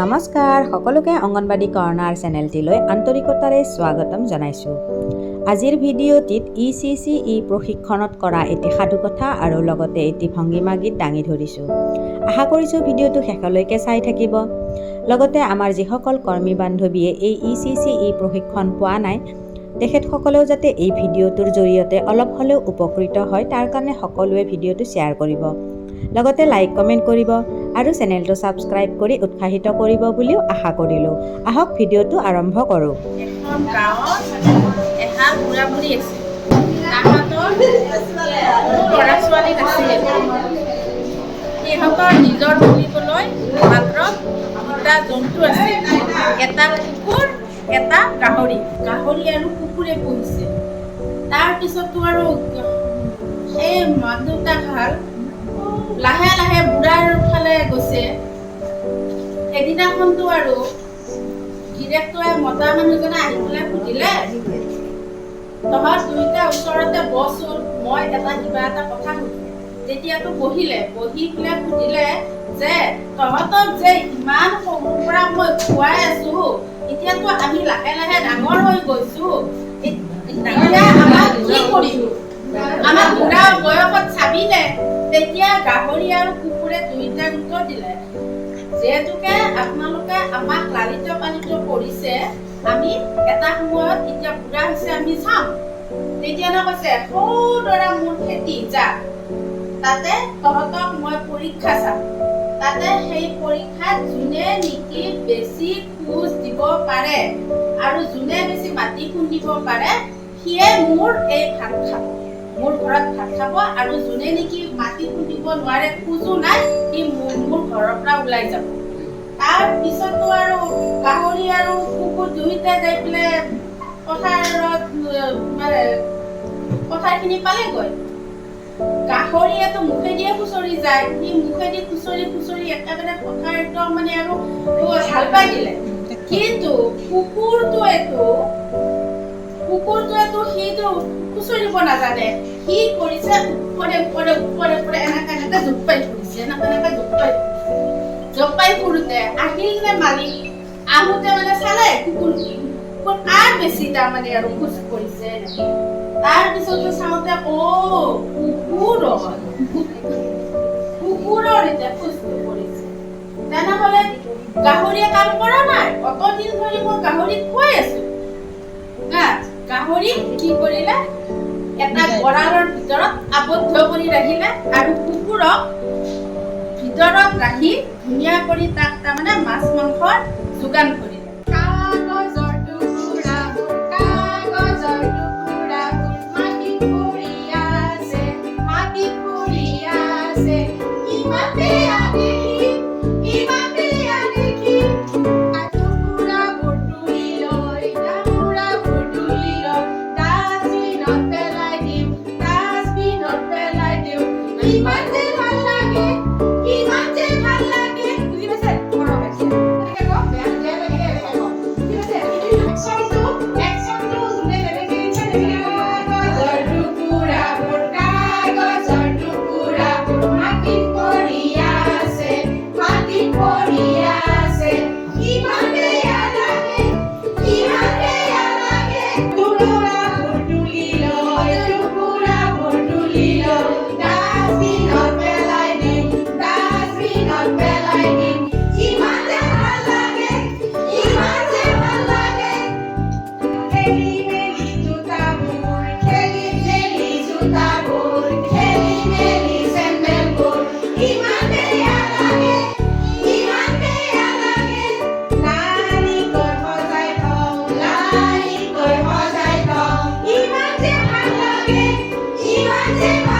নমস্কাৰ সকলোকে অংগনবাড়ী কৰ্ণাৰ চেনেলটিলৈ আন্তৰিকতাৰে স্বাগতম জনাইছোঁ। আজিৰ ভিডিঅ'টিত ECCE প্ৰশিক্ষণত কৰা এটি সাধুকথা আৰু লগতে এটি ভংগীমা গীত দাঙি ধৰিছোঁ। আশা কৰিছোঁ ভিডিঅ'টো শেষলৈকে চাই থাকিব। লগতে আমাৰ যিসকল কৰ্মী বান্ধৱীয়ে এই ECCE প্ৰশিক্ষণ পোৱা নাই তেখেতসকলেও যাতে এই ভিডিঅ'টোৰ জৰিয়তে অলপ হ'লেও উপকৃত হয় তাৰ কাৰণে সকলোৱে ভিডিঅ'টো শ্বেয়াৰ কৰিব। লগতে লাইক কমেণ্ট কৰিব আৰু চেনেলটো ছাবস্ক্ৰাইব কৰি উৎসাহিত কৰিব বুলিও আশা কৰিলোঁ। আহক ভিডিঅ'টো আৰম্ভ কৰোঁ। এখন গাঁৱত এহাল বুঢ়া বুঢ়ী আছিল। তাহাঁতৰ ল'ৰা ছোৱালী নাছিল। সিহঁতৰ নিজৰ বুলিবলৈ মাত্ৰ দুটা জন্তু আছিল, এটা কুকুৰ এটা গাহৰি। গাহৰি আৰু কুকুৰে পুহিছে। তাৰপিছতো আৰু এই মাক দেউতাকহাল লাহে লাহে বুঢ়াৰ ফালে গৈছে। এদিনাখনতো আৰু গিৰিয়েকটোৱে মতা মানুহজনে আহি পেলাই সুধিলে, তহঁত দুইটা ওচৰতে বচোন, মই কিবা এটা কথা সুধিম। তেতিয়াতো বহি পেলাই সুধিলে যে তহঁতক যে ইমান সৰুৰ পৰা মই খুৱাই আছো, এতিয়াতো আমি লাহে লাহে ডাঙৰ হৈ গৈছো, এতিয়া আমাক কি কৰিম? আমাক বুঢ়া বয়সত চাবিনে? তেতিয়া গাহৰি আৰু কুকুৰে দুইটাই উত্তৰ দিলে, যিহেতুকে আপোনালোকে আমাক লালিত পালিত কৰিছে, আমি এটা সময়ত এতিয়া বুঢ়া হৈছে আমি চাম। তেতিয়া কৈছে, সৌদৰা মোৰ খেতি যা, তাতে তহঁতক মই পৰীক্ষা চাম। তাতে সেই পৰীক্ষাত যোনে নেকি বেছি খোজ দিব পাৰে আৰু যোনে বেছি মাটি খুন্দিব পাৰে সিয়ে মোৰ এই ভাত খাব, মোৰ ঘৰত ভাত খাব। আৰু যোনে নেকি মাটি খুন্দিব নোৱাৰে, খোজো নাই, সি মোৰ ঘৰৰ পৰা ওলাই যাব। তাৰ পিছতো আৰু গাহৰি আৰু কুকুৰ দুইটা যাই পেলাই পথাৰখিনি পালেগৈ। গাহৰিয়েতো মুখেদিয়ে খুচৰি যায়, সি মুখেদি খুচৰি একেবাৰে পথাৰ একদম আৰু হাল বাই দিলে। কিন্তু কুকুৰটোৱেতো সিটো খুচৰিব নাজানে। সি কৰিছে ওপৰে এনেকে জপাই ফুৰোতে আহিল মালিক। আহোতে চালে কুকুৰ আৰু বেছি আৰু খোজ পৰিছে। তাৰ পিছতো চাওঁতে কুকুৰৰ এতিয়া খোজটো পৰিছে। তেনেহলে গাহৰিয়ে কাম কৰা নাই। অতদিন ধৰি মই গাহৰিক খুৱাই আছো। গাহৰি কি কৰিলে, এটা গঁৰালৰ ভিতৰত আবদ্ধ কৰি ৰাখিলে আৰু কুকুৰক ভিতৰত ৰাখি ধুনীয়া কৰি তাক মাছ মাংসৰ যোগান ধৰিলে। Iman